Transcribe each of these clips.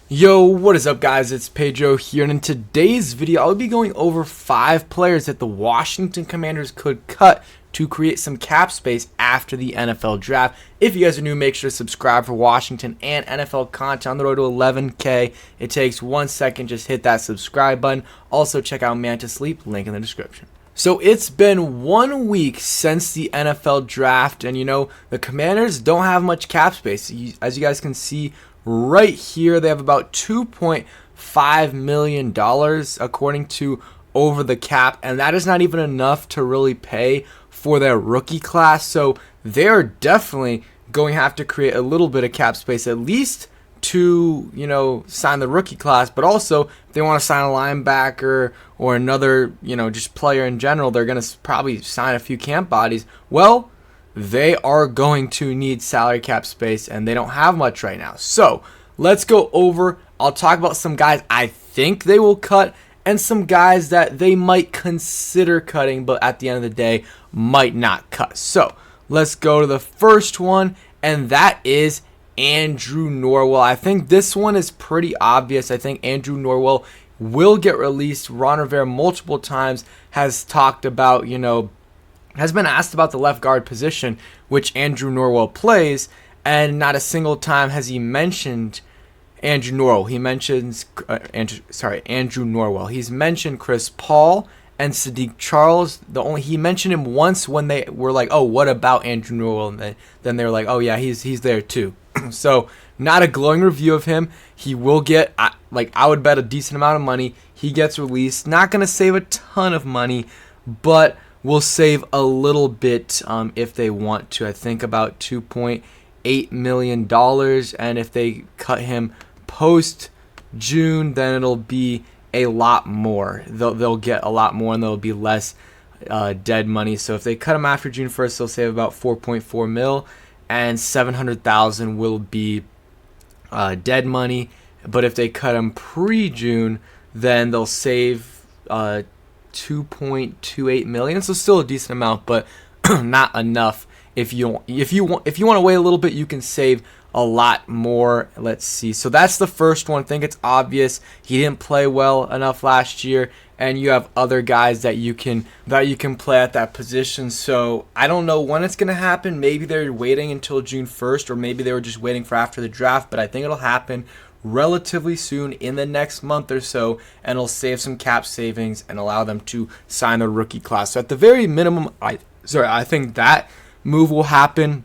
Yo, what is up guys, it's Pedro here, and in today's video I'll be going over 5 players that the Washington Commanders could cut to create some cap space after the NFL draft. If you guys are new, make sure to subscribe for Washington and NFL content on the road to 11K. It takes 1 second, just hit that subscribe button. Also check out Man to Sleep, link in the description. So it's been 1 week since the NFL draft, and the Commanders don't have much cap space. As you guys can see right here, they have about $2.5 million according to Over the Cap, and that is not even enough to really pay for their rookie class. So they're definitely going to have to create a little bit of cap space, at least to sign the rookie class, but also if they want to sign a linebacker or another just player in general, they're going to probably sign a few camp bodies. Well, they are going to need salary cap space, and they don't have much right now. So let's go over. I'll talk about some guys I think they will cut and some guys that they might consider cutting, but at the end of the day might not cut. So let's go to the first one, and that is Andrew Norwell. I think this one is pretty obvious. I think Andrew Norwell will get released. Ron Rivera multiple times has talked about, has been asked about the left guard position, which Andrew Norwell plays, and not a single time has he mentioned Andrew Norwell. He mentions Andrew Norwell. He's mentioned Chris Paul and Sadiq Charles. He mentioned him once when they were like, "Oh, what about Andrew Norwell?" And then they were like, "Oh yeah, he's there too." So not a glowing review of him. He will get, I would bet, a decent amount of money. He gets released. Not going to save a ton of money, but will save a little bit if they want to. I think about $2.8 million. And if they cut him post-June, then it'll be a lot more. They'll get a lot more, and there'll be less dead money. So if they cut him after June 1st, they'll save about $4.4 million. And $700,000 will be dead money. But if they cut them pre-June, then they'll save $2.28 million. So still a decent amount, but not enough. If you want to wait a little bit, you can save a lot more. Let's see. So that's the first one. I think it's obvious. He didn't play well enough last year, and you have other guys that you can play at that position. So I don't know when it's going to happen. Maybe they're waiting until June 1st, or maybe they were just waiting for after the draft, but I think it'll happen relatively soon in the next month or so, and it'll save some cap savings and allow them to sign the rookie class. So at the very minimum, I think that move will happen.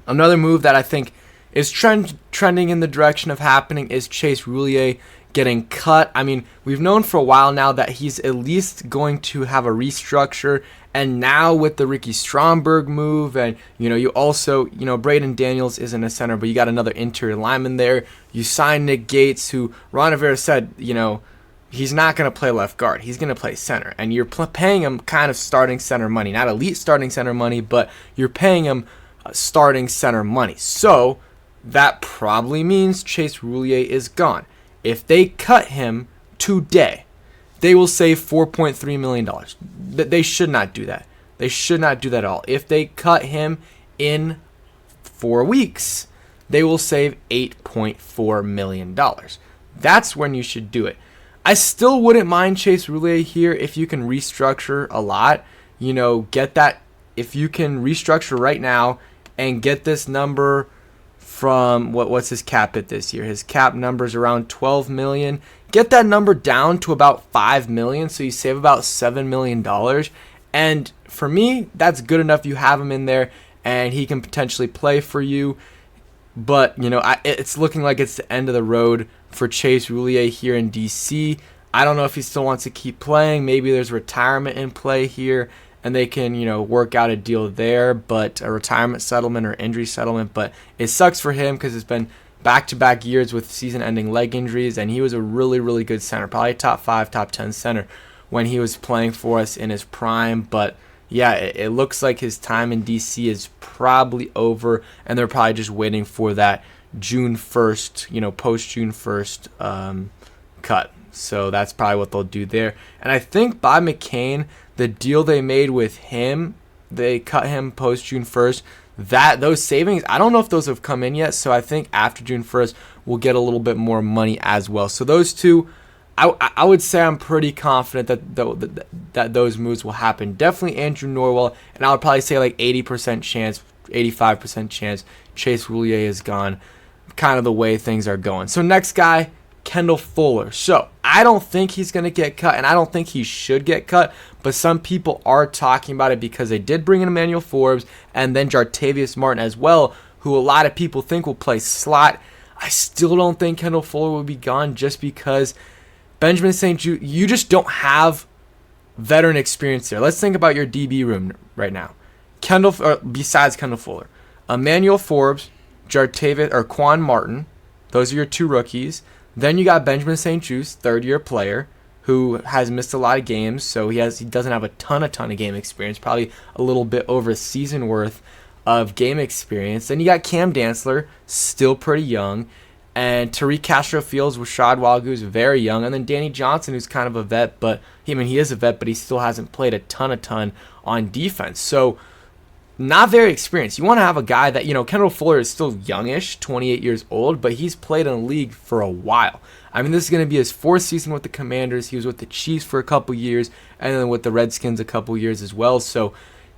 Another move that I think is trending in the direction of happening is Chase Roullier getting cut. I mean, we've known for a while now that he's at least going to have a restructure, and now with the Ricky Stromberg move, and you also, Braden Daniels isn't a center, but you got another interior lineman there. You signed Nick Gates, who Ron Rivera said, he's not going to play left guard. He's going to play center, and you're paying him kind of starting center money, not elite starting center money, but you're paying him starting center money. So that probably means Chase Roullier is gone. If they cut him today, they will save $4.3 million. They should not do that. They should not do that at all. If they cut him in 4 weeks, they will save $8.4 million. That's when you should do it. I still wouldn't mind Chase Roullier here if you can restructure a lot. Get that. If you can restructure right now and get this number from what's his cap hit this year? His cap number is around $12 million. Get that number down to about $5 million, so you save about $7 million. And for me, that's good enough. You have him in there, and he can potentially play for you. But it's looking like it's the end of the road for Chase Roullier here in DC. I don't know if he still wants to keep playing. Maybe there's retirement in play here, and they can, work out a deal there, but a retirement settlement or injury settlement. But it sucks for him because it's been back-to-back years with season-ending leg injuries, and he was a really, really good center, probably top 5, top 10 center when he was playing for us in his prime. But yeah, it looks like his time in DC is probably over, and they're probably just waiting for that June 1st, post-June 1st cut. So that's probably what they'll do there. And I think Bob McCain, the deal they made with him, they cut him post June 1st. Those savings, I don't know if those have come in yet. So I think after June 1st, will get a little bit more money as well. So those two, I would say I'm pretty confident that those moves will happen. Definitely Andrew Norwell, and I would probably say like 80% chance, 85% chance Chase Roullier is gone. Kind of the way things are going. So next guy, Kendall Fuller. So I don't think he's going to get cut, and I don't think he should get cut, but some people are talking about it because they did bring in Emmanuel Forbes and then Jartavius Martin as well, who a lot of people think will play slot. I still don't think Kendall Fuller will be gone just because Benjamin St. Juste, you just don't have veteran experience there. Let's think about your DB room right now. Besides Kendall Fuller, Emmanuel Forbes, Jartavius or Quan Martin, those are your two rookies. Then you got Benjamin St. Juste, third-year player, who has missed a lot of games, so he doesn't have a ton of game experience, probably a little bit over a season worth of game experience. Then you got Cam Dantzler, still pretty young, and Tariq Castro-Fields, Rashad Wagu is very young, and then Danny Johnson, who's kind of a vet, but he is a vet, but he still hasn't played a ton on defense. So not very experienced. You want to have a guy that, Kendall Fuller is still youngish, 28 years old, but he's played in the league for a while. I mean, this is going to be his fourth season with the Commanders. He was with the Chiefs for a couple years, and then with the Redskins a couple years as well. So,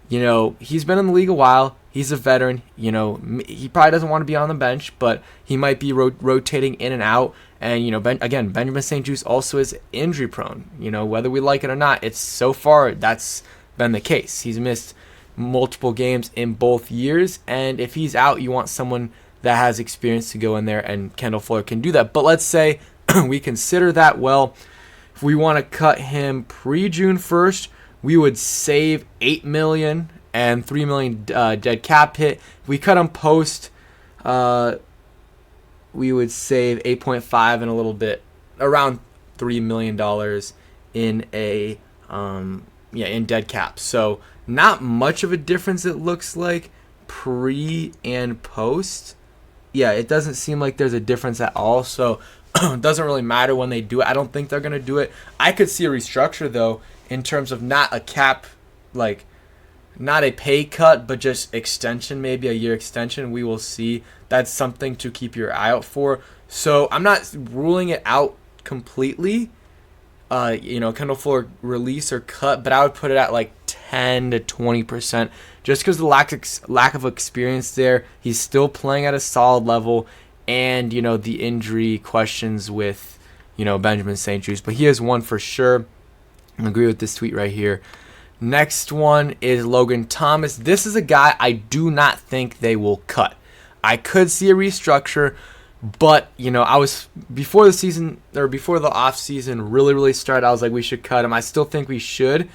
he's been in the league a while. He's a veteran. He probably doesn't want to be on the bench, but he might be rotating in and out. And, Benjamin St. Juste also is injury prone. Whether we like it or not, it's so far that's been the case. He's missed multiple games in both years, and if he's out, you want someone that has experience to go in there, and Kendall Fuller can do that. But let's say we consider that, well, if we want to cut him pre-June 1st, we would save $8 million and $3 million dead cap hit. If we cut him post, we would save 8.5 and a little bit, around $3 million in dead cap. So not much of a difference, it looks like, pre and post. Yeah, it doesn't seem like there's a difference at all. So it doesn't really matter when they do it. I don't think they're going to do it. I could see a restructure, though, in terms of not a cap, like not a pay cut, but just extension, maybe a year extension. We will see. That's something to keep your eye out for. So I'm not ruling it out completely. Kendall Fuller release or cut, but I would put it at like 10 to 20%, just because the lack of experience there. He's still playing at a solid level, and the injury questions with Benjamin St. Juste, but he is one for sure. I agree with this tweet right here. Next one is Logan Thomas. This is a guy I do not think they will cut. I could see a restructure, but I was before the off season really started, I was like, we should cut him. I still think we should.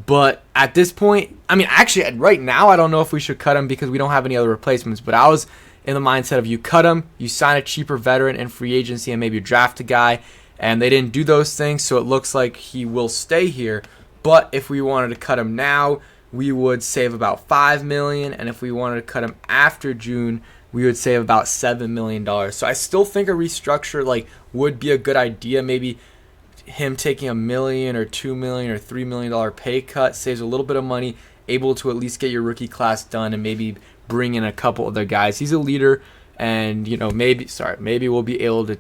But at this point, actually, right now, I don't know if we should cut him because we don't have any other replacements. But I was in the mindset of you cut him, you sign a cheaper veteran in free agency, and maybe draft a guy. And they didn't do those things, so it looks like he will stay here. But if we wanted to cut him now, we would save about $5 million. And if we wanted to cut him after June, we would save about $7 million. So I still think a restructure would be a good idea. Maybe him taking $1 million or $2 million or $3 million pay cut saves a little bit of money, able to at least get your rookie class done and maybe bring in a couple other guys. He's a leader, and maybe we'll be able to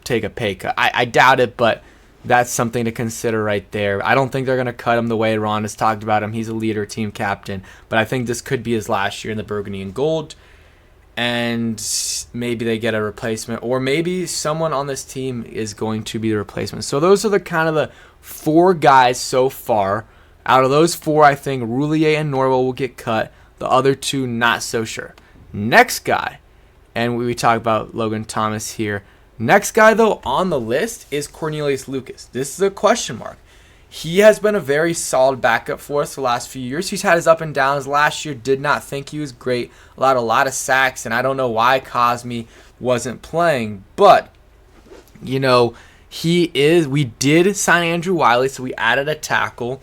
take a pay cut. I doubt it, but that's something to consider right there. I don't think they're going to cut him the way Ron has talked about him. He's a leader, team captain, but I think this could be his last year in the burgundy and gold. And maybe they get a replacement, or maybe someone on this team is going to be the replacement. So those are the kind of the four guys so far. Out of those four, I think Roullier and Norwell will get cut. The other two, not so sure. Next guy, and we talk about Logan Thomas here. Next guy, though, on the list is Cornelius Lucas. This is a question mark. He has been a very solid backup for us the last few years. He's had his up and downs. Last year, did not think he was great. Allowed a lot of sacks, and I don't know why Cosme wasn't playing. But, he is. We did sign Andrew Wiley, so we added a tackle.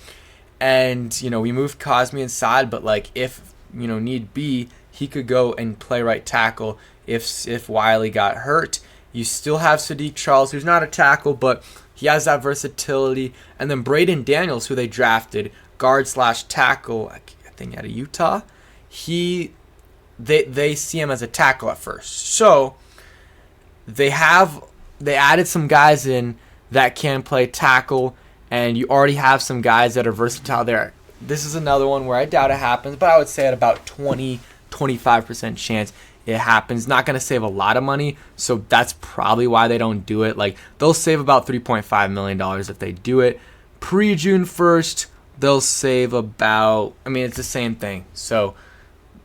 And, we moved Cosme inside. But, if, need be, he could go and play right tackle if Wiley got hurt. You still have Sadiq Charles, who's not a tackle, but he has that versatility. And then Braden Daniels, who they drafted, guard/tackle, I think out of Utah. They see him as a tackle at first. So they added some guys in that can play tackle, and you already have some guys that are versatile there. This is another one where I doubt it happens, but I would say at about 20-25% chance it happens. Not going to save a lot of money, so that's probably why they don't do it. Like, they'll save about $3.5 million if they do it. Pre-June 1st, they'll save about, I mean, it's the same thing. So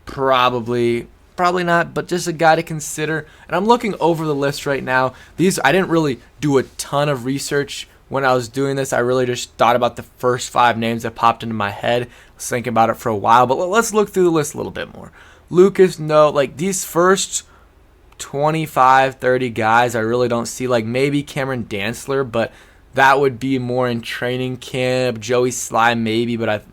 probably not, but just a guy to consider. And I'm looking over the list right now. I didn't really do a ton of research when I was doing this. I really just thought about the first 5 names that popped into my head. I was thinking about it for a while, but let's look through the list a little bit more. Lucas, no, like these first 25, 30 guys, I really don't see. Like maybe Cameron Dantzler, but that would be more in training camp. Joey Sly maybe, but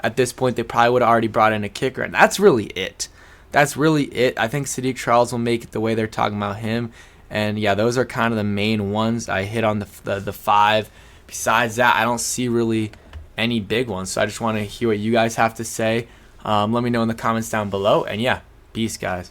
at this point they probably would have already brought in a kicker, and that's really it. I think Sadiq Charles will make it the way they're talking about him. And yeah, those are kind of the main ones. I hit on the 5. Besides that, I don't see really any big ones. So I just want to hear what you guys have to say. Let me know in the comments down below. And yeah, peace, guys.